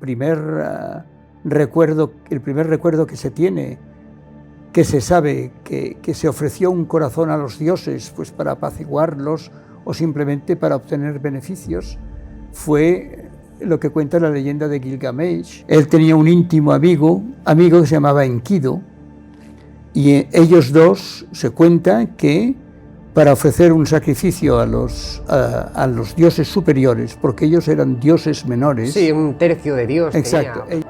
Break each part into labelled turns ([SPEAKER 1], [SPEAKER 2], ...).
[SPEAKER 1] primer recuerdo que se tiene, que se sabe que se ofreció un corazón a los dioses pues para apaciguarlos o simplemente para obtener beneficios, fue lo que cuenta la leyenda de Gilgamesh. Él tenía un íntimo amigo que se llamaba Enkidu, y ellos dos se cuenta que para ofrecer un sacrificio a los dioses superiores, porque ellos eran dioses menores.
[SPEAKER 2] Sí, un tercio de Dios.
[SPEAKER 1] Exacto.
[SPEAKER 2] Tenía.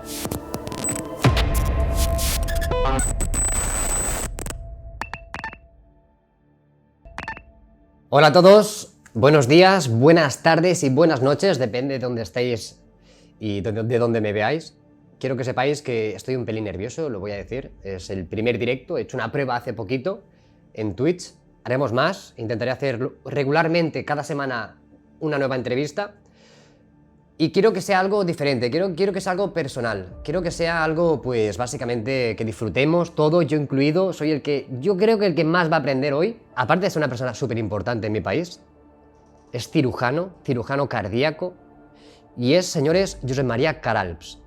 [SPEAKER 2] Hola a todos, buenos días, buenas tardes y buenas noches, depende de dónde estéis y de dónde me veáis. Quiero que sepáis que estoy un pelín nervioso, lo voy a decir. Es el primer directo, he hecho una prueba hace poquito en Twitch. Haremos más, intentaré hacer regularmente cada semana una nueva entrevista. Y quiero que sea algo diferente, quiero que sea algo personal. Quiero que sea algo, pues, básicamente que disfrutemos, todo, yo incluido. Yo creo que el que más va a aprender hoy, aparte de ser una persona súper importante en mi país, es cirujano cardíaco, y es, señores, Josep María Queralbs.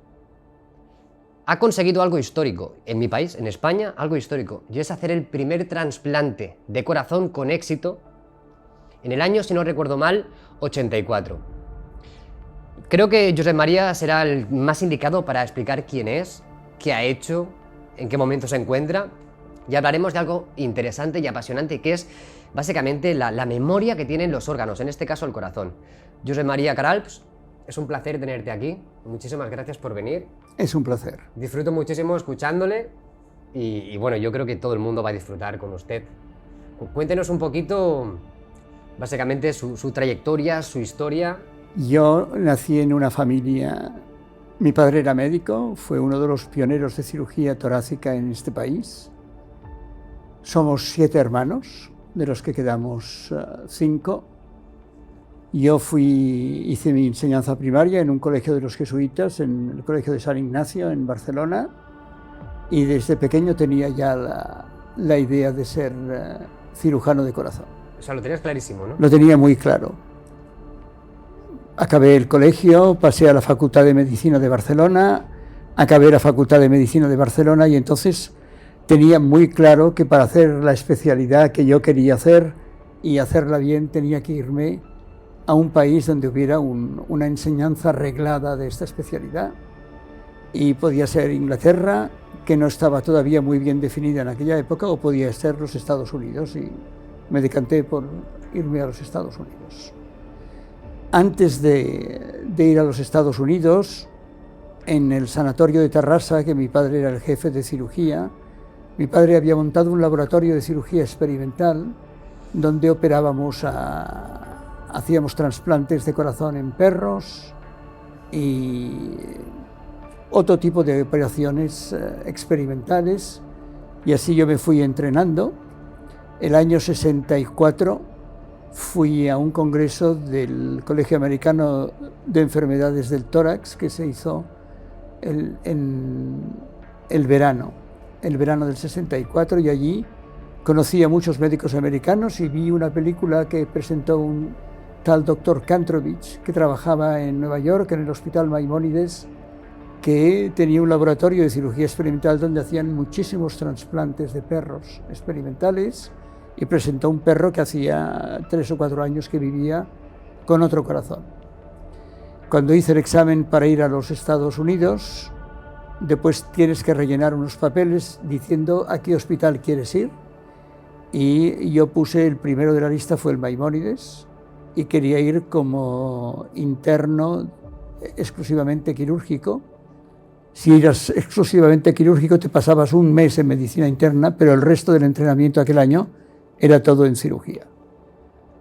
[SPEAKER 2] Ha conseguido algo histórico en mi país, en España, algo histórico, y es hacer el primer trasplante de corazón con éxito en el año, si no recuerdo mal, 84. Creo que Josep María será el más indicado para explicar quién es, qué ha hecho, en qué momento se encuentra, y hablaremos de algo interesante y apasionante, que es básicamente la memoria que tienen los órganos, en este caso el corazón. Josep María Queralbs, es un placer tenerte aquí, muchísimas gracias por venir.
[SPEAKER 1] Es un placer.
[SPEAKER 2] Disfruto muchísimo escuchándole y bueno, yo creo que todo el mundo va a disfrutar con usted. Cuéntenos un poquito, básicamente, su trayectoria, su historia.
[SPEAKER 1] Yo nací en una familia, mi padre era médico, fue uno de los pioneros de cirugía torácica en este país. Somos 7 hermanos, de los que quedamos 5. Yo hice mi enseñanza primaria en un colegio de los jesuitas, en el colegio de San Ignacio, en Barcelona, y desde pequeño tenía ya la idea de ser cirujano de corazón.
[SPEAKER 2] O sea, lo tenías clarísimo, ¿no?
[SPEAKER 1] Lo tenía muy claro. Acabé el colegio, pasé a la Facultad de Medicina de Barcelona, acabé la Facultad de Medicina de Barcelona y entonces tenía muy claro que para hacer la especialidad que yo quería hacer y hacerla bien tenía que irme a un país donde hubiera una enseñanza reglada de esta especialidad, y podía ser Inglaterra, que no estaba todavía muy bien definida en aquella época, o podía ser los Estados Unidos, y me decanté por irme a los Estados Unidos. Antes de ir a los Estados Unidos, en el sanatorio de Terrassa, que mi padre era el jefe de cirugía, mi padre había montado un laboratorio de cirugía experimental donde hacíamos trasplantes de corazón en perros y otro tipo de operaciones experimentales, y así yo me fui entrenando. El año 64 fui a un congreso del Colegio Americano de Enfermedades del Tórax que se hizo en el verano del 64, y allí conocí a muchos médicos americanos y vi una película que presentó un tal doctor Kantrovich, que trabajaba en Nueva York, en el Hospital Maimónides, que tenía un laboratorio de cirugía experimental donde hacían muchísimos trasplantes de perros experimentales, y presentó un perro que hacía 3 o 4 años que vivía con otro corazón. Cuando hice el examen para ir a los Estados Unidos, después tienes que rellenar unos papeles diciendo a qué hospital quieres ir, y yo puse el primero de la lista, fue el Maimónides, y quería ir como interno exclusivamente quirúrgico. Si eras exclusivamente quirúrgico te pasabas un mes en medicina interna, pero el resto del entrenamiento aquel año era todo en cirugía.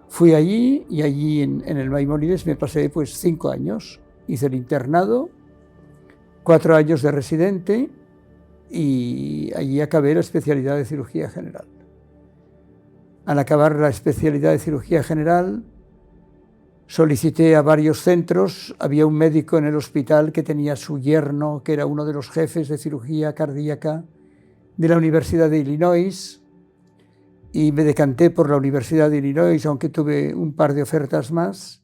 [SPEAKER 1] Fui allí, y allí en el Maimónides me pasé pues 5 años. Hice el internado, 4 años de residente, y allí acabé la especialidad de cirugía general. Al acabar la especialidad de cirugía general, solicité a varios centros. Había un médico en el hospital que tenía su yerno, que era uno de los jefes de cirugía cardíaca de la Universidad de Illinois, y me decanté por la Universidad de Illinois, aunque tuve un par de ofertas más.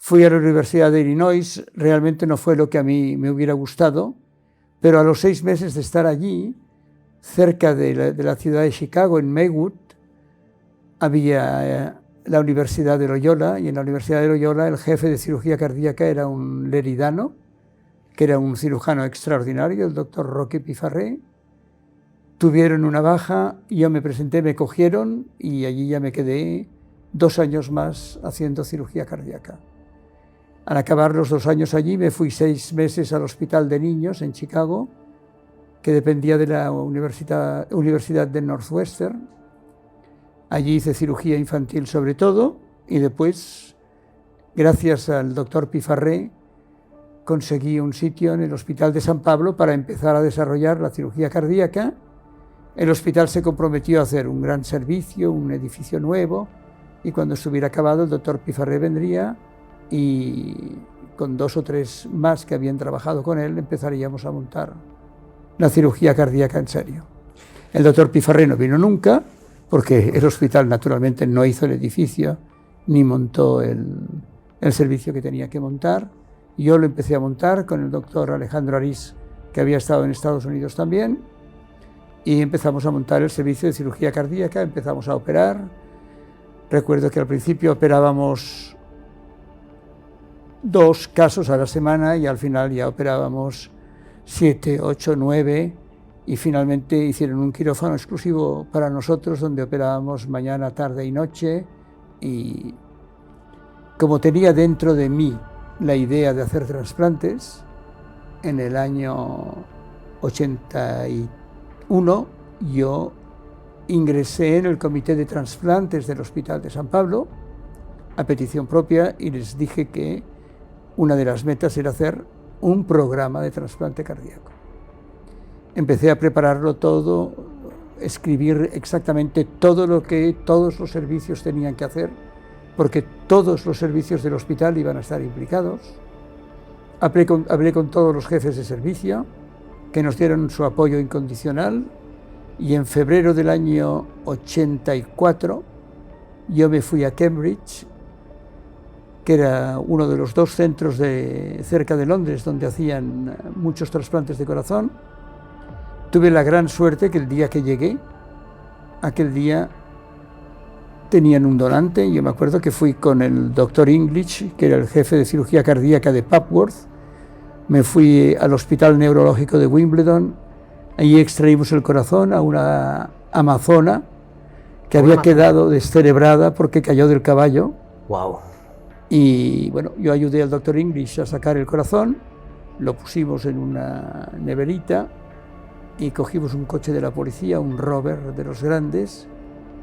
[SPEAKER 1] Fui a la Universidad de Illinois, realmente no fue lo que a mí me hubiera gustado, pero a los 6 meses de estar allí, cerca de la ciudad de Chicago, en Maywood, había la Universidad de Loyola, y en la Universidad de Loyola el jefe de cirugía cardíaca era un leridano, que era un cirujano extraordinario, el doctor Roque Pifarré. Tuvieron una baja, yo me presenté, me cogieron y allí ya me quedé 2 años más haciendo cirugía cardíaca. Al acabar los 2 años allí me fui 6 meses al Hospital de Niños en Chicago, que dependía de la Universidad de Northwestern. Allí hice cirugía infantil sobre todo y después, gracias al doctor Pifarré, conseguí un sitio en el Hospital de San Pablo para empezar a desarrollar la cirugía cardíaca. El hospital se comprometió a hacer un gran servicio, un edificio nuevo, y cuando estuviera acabado el doctor Pifarré vendría y con 2 o 3 más que habían trabajado con él empezaríamos a montar la cirugía cardíaca en serio. El doctor Pifarré no vino nunca porque el hospital naturalmente no hizo el edificio ni montó el servicio que tenía que montar. Yo lo empecé a montar con el doctor Alejandro Arís, que había estado en Estados Unidos también, y empezamos a montar el servicio de cirugía cardíaca, empezamos a operar. Recuerdo que al principio operábamos 2 casos a la semana y al final ya operábamos 7, 8, 9 y finalmente hicieron un quirófano exclusivo para nosotros donde operábamos mañana, tarde y noche, y como tenía dentro de mí la idea de hacer trasplantes, en el año 81 yo ingresé en el comité de trasplantes del Hospital de San Pablo a petición propia y les dije que una de las metas era hacer un programa de trasplante cardíaco. Empecé a prepararlo todo, escribir exactamente todo lo que todos los servicios tenían que hacer, porque todos los servicios del hospital iban a estar implicados. Hablé con todos los jefes de servicio, que nos dieron su apoyo incondicional, y en febrero del año 84 yo me fui a Cambridge, que era uno de los 2 centros cerca de Londres donde hacían muchos trasplantes de corazón. Tuve la gran suerte que el día que llegué, aquel día tenían un donante. Yo me acuerdo que fui con el doctor English, que era el jefe de cirugía cardíaca de Papworth. Me fui al Hospital Neurológico de Wimbledon. Allí extraímos el corazón a una amazona que había quedado descerebrada porque cayó del caballo.
[SPEAKER 2] Wow.
[SPEAKER 1] Y bueno, yo ayudé al doctor English a sacar el corazón, lo pusimos en una neverita y cogimos un coche de la policía, un Rover de los grandes,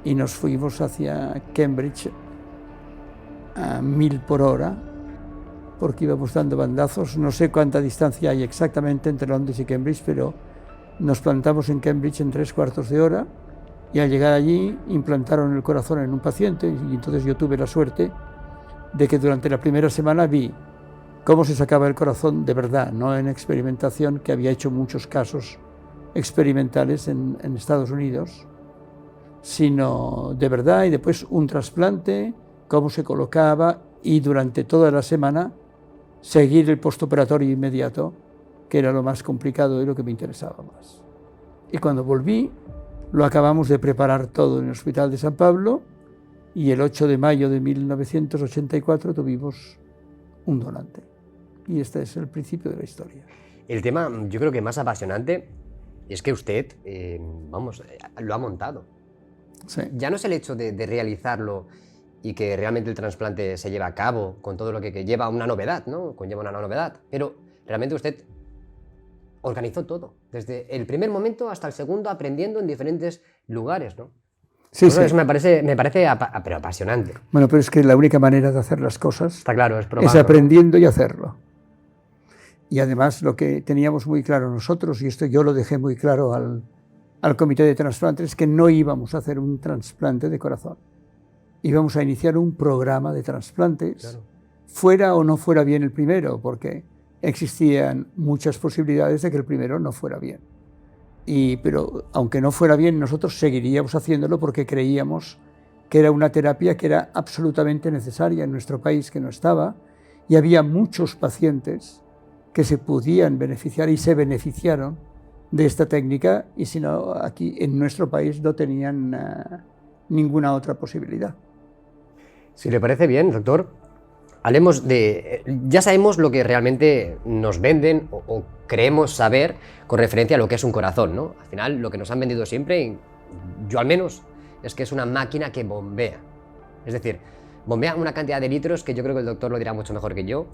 [SPEAKER 1] y nos fuimos hacia Cambridge a 1000 por hora, porque íbamos dando bandazos. No sé cuánta distancia hay exactamente entre Londres y Cambridge, pero nos plantamos en Cambridge en 3/4 de hora, y al llegar allí implantaron el corazón en un paciente, y entonces yo tuve la suerte de que durante la primera semana vi cómo se sacaba el corazón de verdad, no en experimentación, que había hecho muchos casos experimentales en Estados Unidos, sino de verdad, y después un trasplante, cómo se colocaba, y durante toda la semana seguir el postoperatorio inmediato, que era lo más complicado y lo que me interesaba más. Y cuando volví, lo acabamos de preparar todo en el Hospital de San Pablo, y el 8 de mayo de 1984 tuvimos un donante. Y este es el principio de la historia.
[SPEAKER 2] El tema, yo creo que más apasionante es que usted, lo ha montado.
[SPEAKER 1] Sí.
[SPEAKER 2] Ya no es el hecho de realizarlo y que realmente el trasplante se lleve a cabo con todo lo que lleva una novedad, ¿no? Conlleva una novedad, pero realmente usted organizó todo, desde el primer momento hasta el segundo, aprendiendo en diferentes lugares, ¿no?
[SPEAKER 1] Sí, sí.
[SPEAKER 2] Eso me parece pero apasionante.
[SPEAKER 1] Bueno, pero es que la única manera de hacer las cosas
[SPEAKER 2] Está claro, es probarlo,
[SPEAKER 1] es aprendiendo y hacerlo. Y además lo que teníamos muy claro nosotros, y esto yo lo dejé muy claro al comité de trasplantes, es que no íbamos a hacer un trasplante de corazón. Íbamos a iniciar un programa de trasplantes, claro, fuera o no fuera bien el primero, porque existían muchas posibilidades de que el primero no fuera bien. Pero aunque no fuera bien, nosotros seguiríamos haciéndolo porque creíamos que era una terapia que era absolutamente necesaria en nuestro país, que no estaba, y había muchos pacientes que se podían beneficiar y se beneficiaron de esta técnica, y si no, aquí en nuestro país no tenían ninguna otra posibilidad.
[SPEAKER 2] Si le parece bien, doctor, hablemos de... Ya sabemos lo que realmente nos venden o creemos saber con referencia a lo que es un corazón, ¿no? Al final, lo que nos han vendido siempre, y yo al menos, es que es una máquina que bombea. Es decir, bombea una cantidad de litros que yo creo que el doctor lo dirá mucho mejor que yo,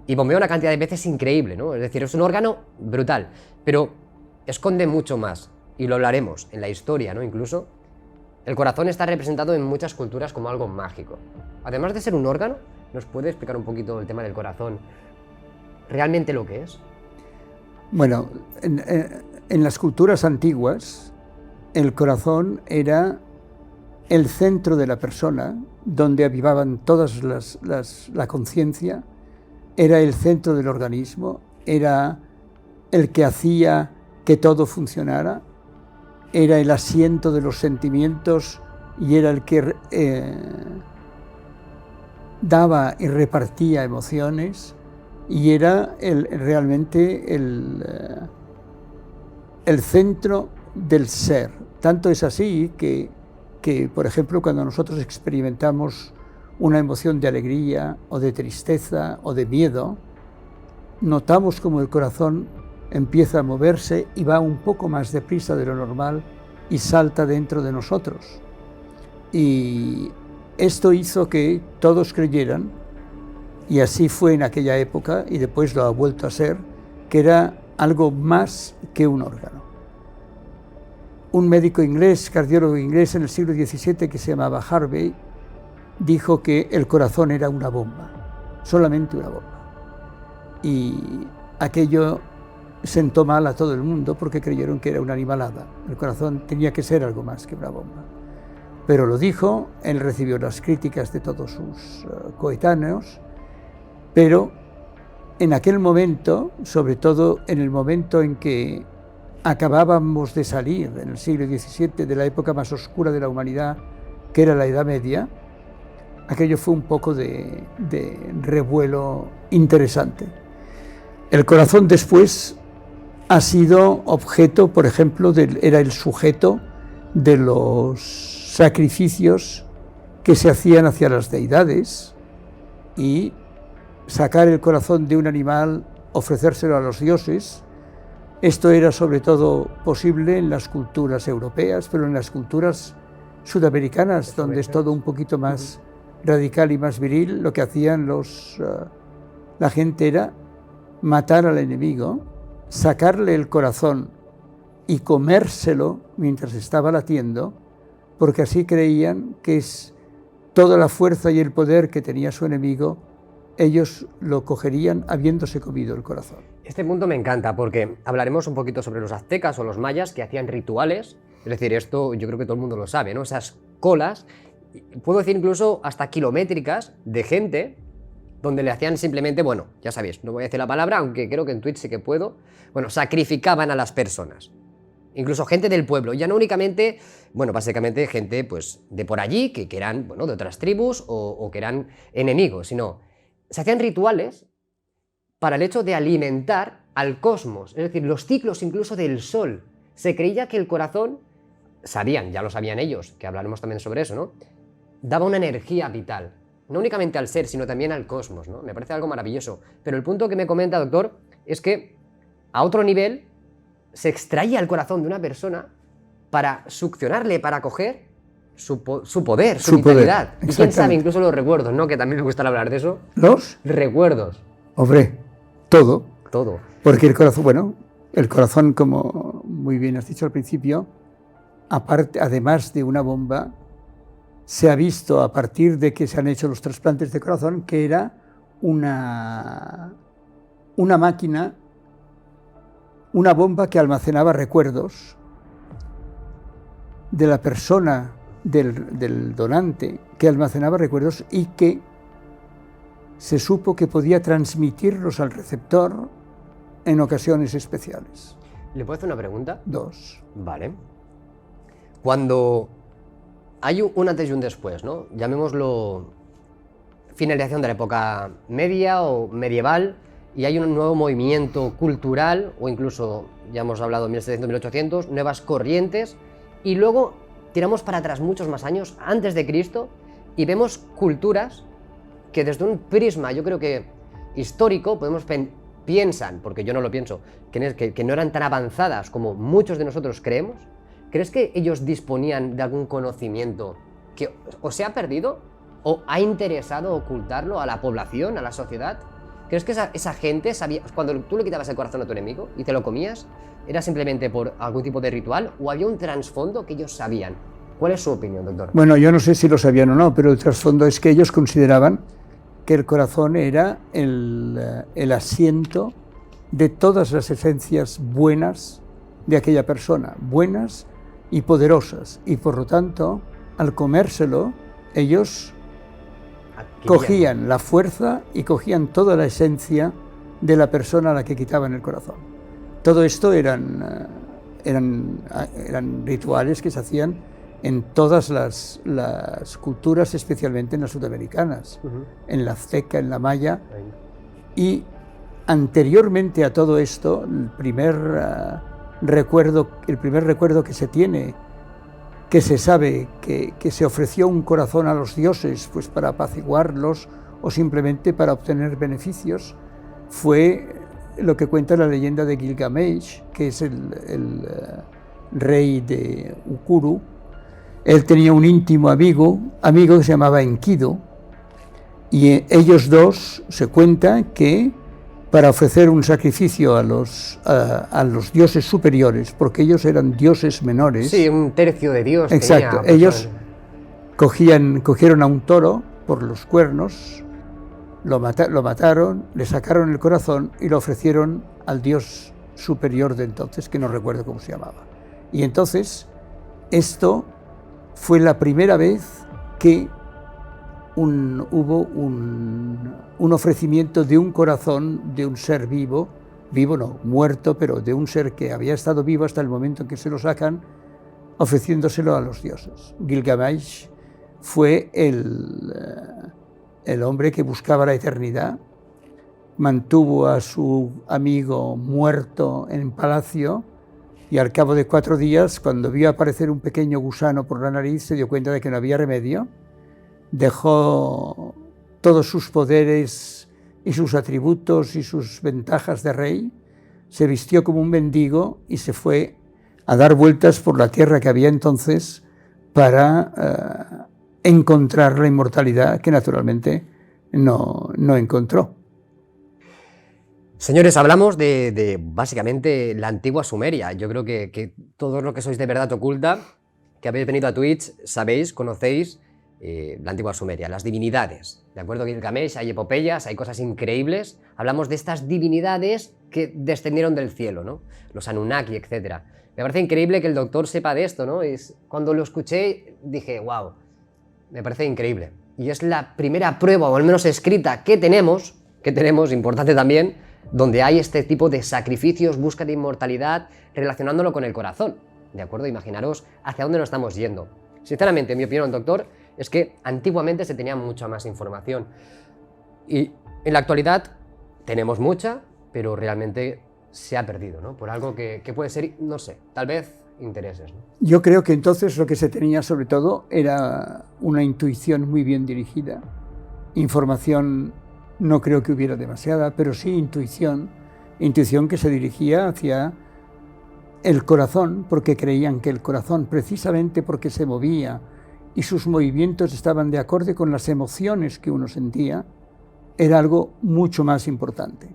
[SPEAKER 2] y bombea una cantidad de veces increíble, ¿no? Es decir, es un órgano brutal, pero esconde mucho más, y lo hablaremos en la historia, ¿no? Incluso, el corazón está representado en muchas culturas como algo mágico. Además de ser un órgano, ¿nos puede explicar un poquito el tema del corazón, realmente lo que es?
[SPEAKER 1] Bueno, en las culturas antiguas, el corazón era el centro de la persona, donde avivaban todas la conciencia, era el centro del organismo, era el que hacía que todo funcionara, era el asiento de los sentimientos y era el que daba y repartía emociones, y era realmente el centro del ser. Tanto es así que, por ejemplo, cuando nosotros experimentamos una emoción de alegría o de tristeza o de miedo, notamos como el corazón empieza a moverse y va un poco más deprisa de lo normal y salta dentro de nosotros. Y esto hizo que todos creyeran, y así fue en aquella época y después lo ha vuelto a ser, que era algo más que un órgano. Un médico inglés, cardiólogo inglés en el siglo XVII que se llamaba Harvey, dijo que el corazón era una bomba, solamente una bomba. Y aquello sentó mal a todo el mundo porque creyeron que era una animalada. El corazón tenía que ser algo más que una bomba. Pero lo dijo, él recibió las críticas de todos sus coetáneos, pero en aquel momento, sobre todo en el momento en que acabábamos de salir, en el siglo XVII, de la época más oscura de la humanidad, que era la Edad Media, aquello fue un poco de revuelo interesante. El corazón después ha sido objeto, por ejemplo, era el sujeto de los sacrificios que se hacían hacia las deidades, y sacar el corazón de un animal, ofrecérselo a los dioses. Esto era sobre todo posible en las culturas europeas, pero en las culturas sudamericanas, donde es todo un poquito más radical y más viril, lo que hacían la gente era matar al enemigo, sacarle el corazón y comérselo mientras estaba latiendo, porque así creían que es toda la fuerza y el poder que tenía su enemigo, ellos lo cogerían habiéndose comido el corazón.
[SPEAKER 2] Este punto me encanta porque hablaremos un poquito sobre los aztecas o los mayas que hacían rituales. Es decir, esto yo creo que todo el mundo lo sabe, ¿no? Esas colas, puedo decir incluso hasta kilométricas, de gente donde le hacían simplemente, bueno, ya sabéis, no voy a decir la palabra, aunque creo que en Twitch sí que puedo, bueno, sacrificaban a las personas. Incluso gente del pueblo, ya no únicamente, bueno, básicamente gente pues de por allí, que eran, bueno, de otras tribus o que eran enemigos, sino se hacían rituales para el hecho de alimentar al cosmos, es decir, los ciclos incluso del sol. Se creía que el corazón, sabían, ya lo sabían ellos, que hablaremos también sobre eso, ¿no? Daba una energía vital, no únicamente al ser, sino también al cosmos, ¿no? Me parece algo maravilloso. Pero el punto que me comenta, doctor, es que a otro nivel se extraía el corazón de una persona para succionarle, para coger su poder, su vitalidad. Y quién sabe, incluso los recuerdos, ¿no? Que también me gusta hablar de eso.
[SPEAKER 1] ¿Los?
[SPEAKER 2] Recuerdos.
[SPEAKER 1] Hombre, todo.
[SPEAKER 2] Todo.
[SPEAKER 1] Porque el corazón, bueno, el corazón, como muy bien has dicho al principio, aparte, además de una bomba, se ha visto a partir de que se han hecho los trasplantes de corazón que era una máquina, una bomba que almacenaba recuerdos de la persona, del donante, que almacenaba recuerdos y que se supo que podía transmitirlos al receptor en ocasiones especiales.
[SPEAKER 2] ¿Le puedo hacer una pregunta?
[SPEAKER 1] Dos.
[SPEAKER 2] Vale. Cuando hay un antes y un después, ¿no? Llamémoslo finalización de la época media o medieval y hay un nuevo movimiento cultural, o incluso, ya hemos hablado de 1700, 1800, nuevas corrientes, y luego tiramos para atrás muchos más años, antes de Cristo, y vemos culturas que desde un prisma, yo creo que histórico, piensan, porque yo no lo pienso, que no eran tan avanzadas como muchos de nosotros creemos. ¿Crees que ellos disponían de algún conocimiento que o se ha perdido o ha interesado ocultarlo a la población, a la sociedad? ¿Crees que esa gente sabía, cuando tú le quitabas el corazón a tu enemigo y te lo comías, era simplemente por algún tipo de ritual o había un trasfondo que ellos sabían? ¿Cuál es su opinión, doctor?
[SPEAKER 1] Bueno, yo no sé si lo sabían o no, pero el trasfondo es que ellos consideraban que el corazón era el asiento de todas las esencias buenas de aquella persona, buenas y poderosas, y por lo tanto, al comérselo, ellos cogían la fuerza y cogían toda la esencia de la persona a la que quitaban el corazón. Todo esto eran rituales que se hacían en todas las culturas, especialmente en las sudamericanas, en la azteca, en la maya. Y anteriormente a todo esto, el primer recuerdo que se tiene, que se sabe que se ofreció un corazón a los dioses pues para apaciguarlos o simplemente para obtener beneficios, fue lo que cuenta la leyenda de Gilgamesh, que es el rey de Ukuru. Él tenía un íntimo amigo que se llamaba Enkidu, y ellos dos se cuenta que para ofrecer un sacrificio a los dioses superiores, porque ellos eran dioses menores.
[SPEAKER 2] Sí, un tercio de Dios.
[SPEAKER 1] Exacto, ellos cogieron a un toro por los cuernos, lo mataron, le sacaron el corazón y lo ofrecieron al dios superior de entonces, que no recuerdo cómo se llamaba. Y entonces, esto fue la primera vez que hubo un ofrecimiento de un corazón de un ser vivo, no, muerto, pero de un ser que había estado vivo hasta el momento en que se lo sacan, ofreciéndoselo a los dioses. Gilgamesh fue el hombre que buscaba la eternidad, mantuvo a su amigo muerto en palacio, y al cabo de 4 días, cuando vio aparecer un pequeño gusano por la nariz, se dio cuenta de que no había remedio, dejó todos sus poderes y sus atributos y sus ventajas de rey, se vistió como un mendigo y se fue a dar vueltas por la tierra que había entonces para encontrar la inmortalidad que naturalmente no encontró.
[SPEAKER 2] Señores, hablamos de básicamente la antigua Sumeria. Yo creo que todos los que sois de Verdad Oculta, que habéis venido a Twitch, conocéis la antigua Sumeria, las divinidades. ¿De acuerdo? Gilgamesh, hay epopeyas, hay cosas increíbles. Hablamos de estas divinidades que descendieron del cielo, ¿no? Los Anunnaki, etc. Me parece increíble que el doctor sepa de esto, ¿no? Cuando lo escuché dije, wow, me parece increíble. Y es la primera prueba, o al menos escrita, que tenemos, importante también, donde hay este tipo de sacrificios, búsqueda de inmortalidad, relacionándolo con el corazón, ¿de acuerdo? Imaginaros hacia dónde nos estamos yendo. Sinceramente, mi opinión, doctor, es que antiguamente se tenía mucha más información y en la actualidad tenemos mucha, pero realmente se ha perdido, ¿no? Por algo que puede ser, no sé, tal vez intereses, ¿no?
[SPEAKER 1] Yo creo que entonces lo que se tenía sobre todo era una intuición muy bien dirigida, información. No creo que hubiera demasiada, pero sí intuición que se dirigía hacia el corazón, porque creían que el corazón, precisamente porque se movía y sus movimientos estaban de acorde con las emociones que uno sentía, era algo mucho más importante.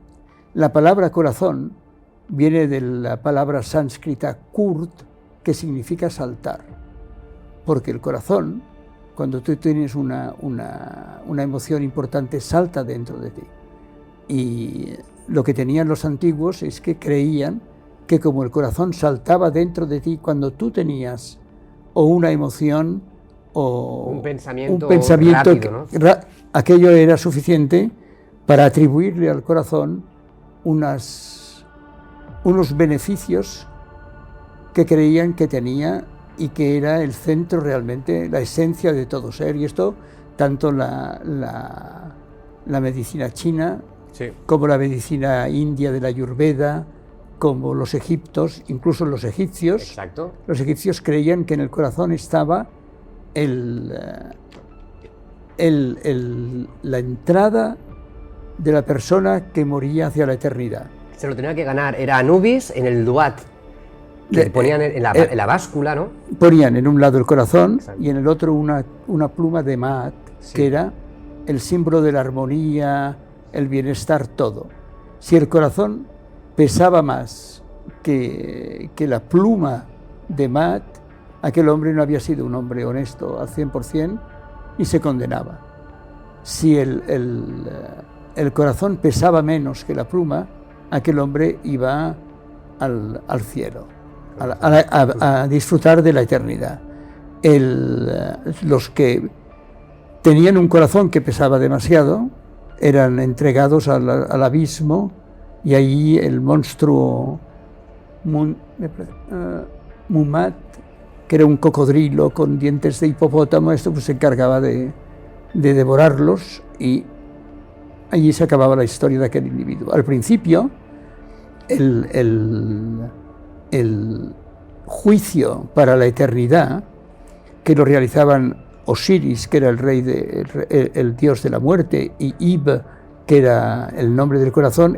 [SPEAKER 1] La palabra corazón viene de la palabra sánscrita kurt, que significa saltar, porque el corazón, cuando tú tienes una emoción importante, salta dentro de ti. Y lo que tenían los antiguos es que creían que como el corazón saltaba dentro de ti cuando tú tenías o una emoción o
[SPEAKER 2] un pensamiento
[SPEAKER 1] rápido, ¿no? Aquello era suficiente para atribuirle al corazón unos beneficios que creían que tenía y que era el centro realmente, la esencia de todo ser. Y esto tanto la medicina china,
[SPEAKER 2] Sí.
[SPEAKER 1] como la medicina india de la Ayurveda, como los egipcios, incluso los egipcios.
[SPEAKER 2] Exacto.
[SPEAKER 1] Los egipcios creían que en el corazón estaba la entrada de la persona que moría hacia la eternidad.
[SPEAKER 2] Se lo tenía que ganar, era Anubis en el Duat, que ponían en la báscula, ¿no?
[SPEAKER 1] Ponían en un lado el corazón.
[SPEAKER 2] Exacto.
[SPEAKER 1] Y en el otro una pluma de Maat,
[SPEAKER 2] Sí.
[SPEAKER 1] que era el símbolo de la armonía, el bienestar, todo. Si el corazón pesaba más que la pluma de Maat, aquel hombre no había sido un hombre honesto al 100% y se condenaba. Si el corazón pesaba menos que la pluma, aquel hombre iba al cielo, a disfrutar de la eternidad. Los que tenían un corazón que pesaba demasiado eran entregados al abismo, y ahí el monstruo Mumat, que era un cocodrilo con dientes de hipopótamo, esto pues se encargaba de devorarlos, y allí se acababa la historia de aquel individuo. Al principio, el juicio para la eternidad, que lo realizaban Osiris, que era el rey el dios de la muerte, y Ib, que era el nombre del corazón,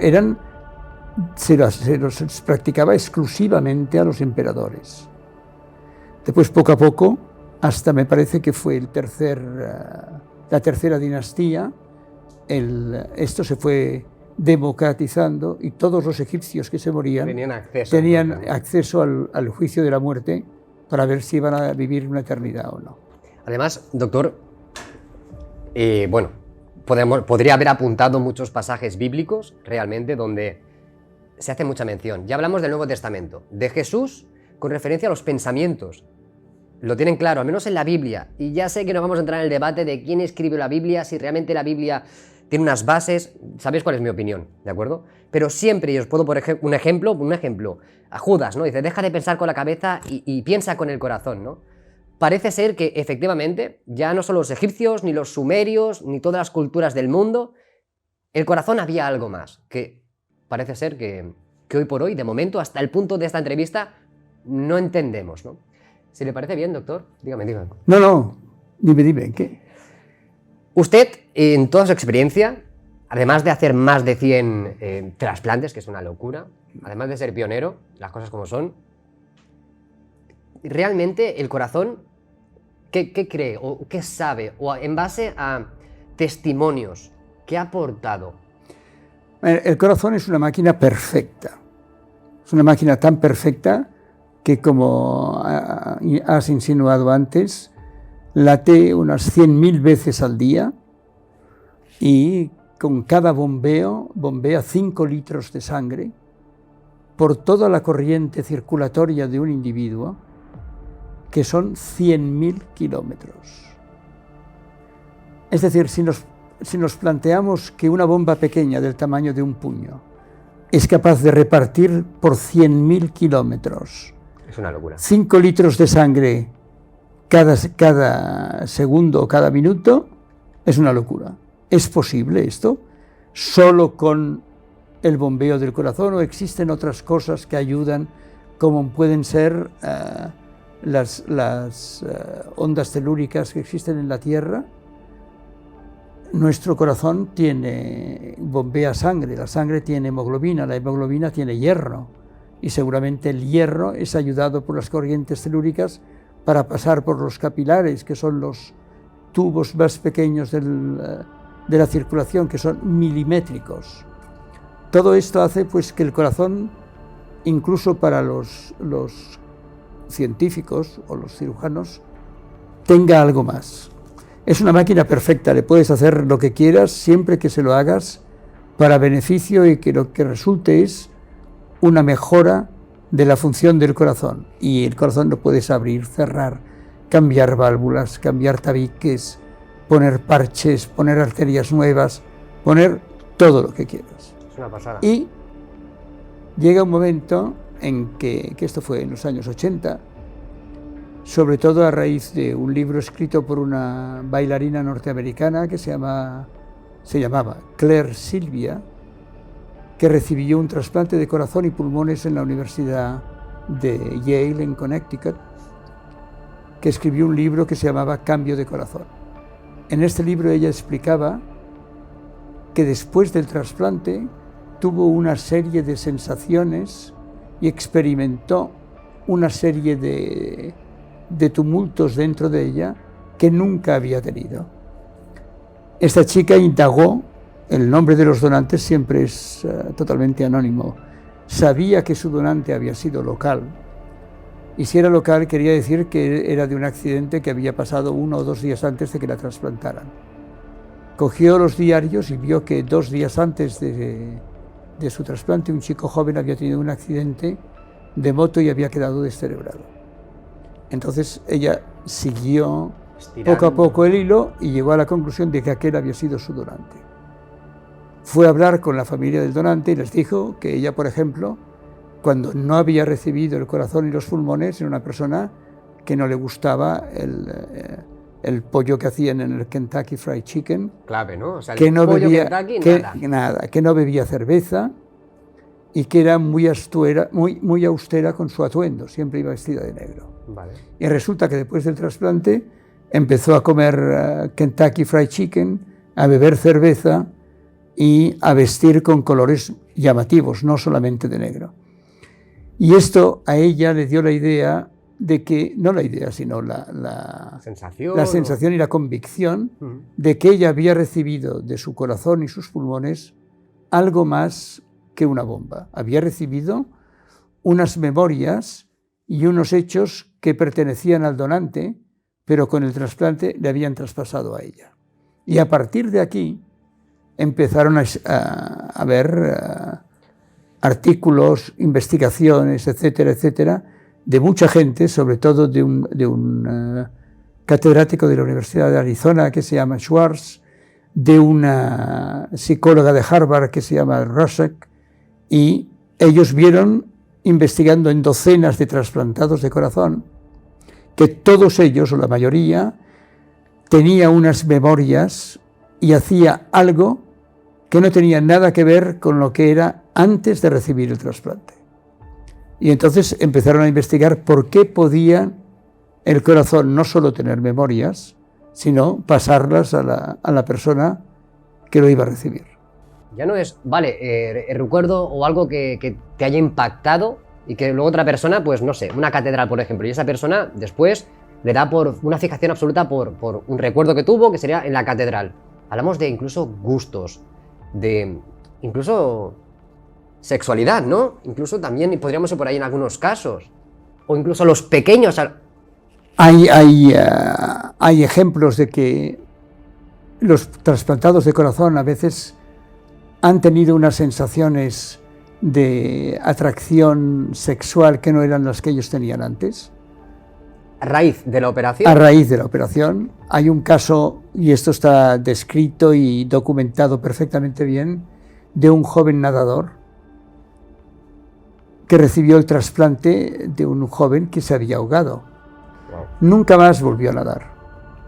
[SPEAKER 1] se los practicaba exclusivamente a los emperadores. Después, poco a poco, hasta me parece que fue la tercera dinastía, esto se fue democratizando, y todos los egipcios que se morían tenían acceso al juicio de la muerte para ver si iban a vivir una eternidad o no.
[SPEAKER 2] Además, doctor, bueno, podría haber apuntado muchos pasajes bíblicos realmente donde se hace mucha mención. Ya hablamos del Nuevo Testamento, de Jesús con referencia a los pensamientos. Lo tienen claro, al menos en la Biblia. Y ya sé que no vamos a entrar en el debate de quién escribió la Biblia, si realmente la Biblia tiene unas bases. Sabéis cuál es mi opinión, ¿de acuerdo? Pero siempre, y os puedo poner un ejemplo, a Judas, ¿no? Dice, deja de pensar con la cabeza y piensa con el corazón, ¿no? Parece ser que efectivamente ya no son los egipcios, ni los sumerios, ni todas las culturas del mundo. El corazón había algo más, que parece ser que hoy por hoy, de momento, hasta el punto de esta entrevista, no entendemos, ¿no? Si le parece bien, doctor, dígame.
[SPEAKER 1] No, dime, ¿qué?
[SPEAKER 2] Usted, en toda su experiencia, además de hacer más de 100 trasplantes, que es una locura, además de ser pionero, las cosas como son, realmente el corazón, ¿qué cree o qué sabe? O en base a testimonios, ¿qué ha aportado?
[SPEAKER 1] El corazón es una máquina perfecta. Es una máquina tan perfecta que, como has insinuado antes, late unas 100.000 veces al día, y con cada bombeo bombea 5 litros de sangre por toda la corriente circulatoria de un individuo, que son 100.000 kilómetros. Es decir, si nos planteamos que una bomba pequeña del tamaño de un puño es capaz de repartir por 100.000 kilómetros,
[SPEAKER 2] es una locura,
[SPEAKER 1] 5 litros de sangre cada segundo o cada minuto, es una locura. ¿Es posible esto solo con el bombeo del corazón, o existen otras cosas que ayudan, como pueden ser las ondas telúricas que existen en la Tierra? Nuestro corazón bombea sangre, la sangre tiene hemoglobina, la hemoglobina tiene hierro, y seguramente el hierro es ayudado por las corrientes telúricas para pasar por los capilares, que son los tubos más pequeños de la circulación, que son milimétricos. Todo esto hace pues que el corazón, incluso para los científicos o los cirujanos, tenga algo más. Es una máquina perfecta, le puedes hacer lo que quieras, siempre que se lo hagas para beneficio, y que lo que resulte es una mejora de la función del corazón. Y el corazón lo puedes abrir, cerrar, cambiar válvulas, cambiar tabiques, poner parches, poner arterias nuevas, poner todo lo que quieras.
[SPEAKER 2] Es una pasada.
[SPEAKER 1] Y llega un momento en que esto fue en los años 80, sobre todo a raíz de un libro escrito por una bailarina norteamericana que se llamaba Claire Sylvia, que recibió un trasplante de corazón y pulmones en la Universidad de Yale, en Connecticut, que escribió un libro que se llamaba Cambio de corazón. En este libro ella explicaba que después del trasplante tuvo una serie de sensaciones y experimentó una serie de tumultos dentro de ella que nunca había tenido. Esta chica indagó, el nombre de los donantes siempre es totalmente anónimo, sabía que su donante había sido local, y si era local quería decir que era de un accidente que había pasado 1 o 2 días antes de que la trasplantaran. Cogió los diarios y vio que 2 días antes de su trasplante un chico joven había tenido un accidente de moto y había quedado descerebrado. Entonces ella siguió poco a poco el hilo y llegó a la conclusión de que aquel había sido su donante. Fue a hablar con la familia del donante y les dijo que ella, por ejemplo, cuando no había recibido el corazón y los pulmones, era una persona que no le gustaba el pollo que hacían en el Kentucky Fried Chicken.
[SPEAKER 2] Clave, ¿no? O sea,
[SPEAKER 1] que no
[SPEAKER 2] pollo
[SPEAKER 1] bebía,
[SPEAKER 2] Kentucky,
[SPEAKER 1] nada, que no bebía cerveza y que era muy austera con su atuendo, siempre iba vestida de negro.
[SPEAKER 2] Vale.
[SPEAKER 1] Y resulta que después del trasplante empezó a comer Kentucky Fried Chicken, a beber cerveza y a vestir con colores llamativos, no solamente de negro. Y esto a ella le dio la idea de que, no la idea, sino la sensación y la convicción de que ella había recibido de su corazón y sus pulmones algo más que una bomba. Había recibido unas memorias y unos hechos que pertenecían al donante, pero con el trasplante le habían traspasado a ella. Y a partir de aquí empezaron a ver artículos, investigaciones, etcétera, etcétera, de mucha gente, sobre todo de un catedrático de la Universidad de Arizona que se llama Schwartz, de una psicóloga de Harvard que se llama Rosek, y ellos vieron, investigando en docenas de trasplantados de corazón, que todos ellos, o la mayoría, tenía unas memorias y hacía algo que no tenía nada que ver con lo que era antes de recibir el trasplante. Y entonces empezaron a investigar por qué podía el corazón no solo tener memorias, sino pasarlas a la persona que lo iba a recibir.
[SPEAKER 2] Ya no es, vale, el recuerdo o algo que te haya impactado y que luego otra persona, pues no sé, una catedral, por ejemplo, y esa persona después le da por una fijación absoluta por un recuerdo que tuvo, que sería en la catedral. Hablamos de incluso gustos, de incluso sexualidad, ¿no? Incluso también podríamos ir por ahí en algunos casos. O incluso los pequeños.
[SPEAKER 1] Hay ejemplos de que los trasplantados de corazón a veces han tenido unas sensaciones de atracción sexual que no eran las que ellos tenían antes.
[SPEAKER 2] ¿A raíz de la operación?
[SPEAKER 1] A raíz de la operación. Hay un caso, y esto está descrito y documentado perfectamente bien, de un joven nadador que recibió el trasplante de un joven que se había ahogado. Wow. Nunca más volvió a nadar.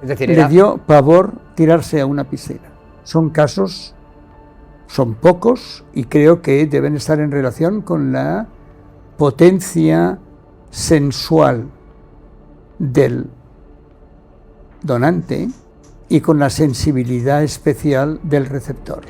[SPEAKER 2] Es decir,
[SPEAKER 1] le dio pavor tirarse a una piscina. Son casos, son pocos, y creo que deben estar en relación con la potencia sensual del donante y con la sensibilidad especial del receptor.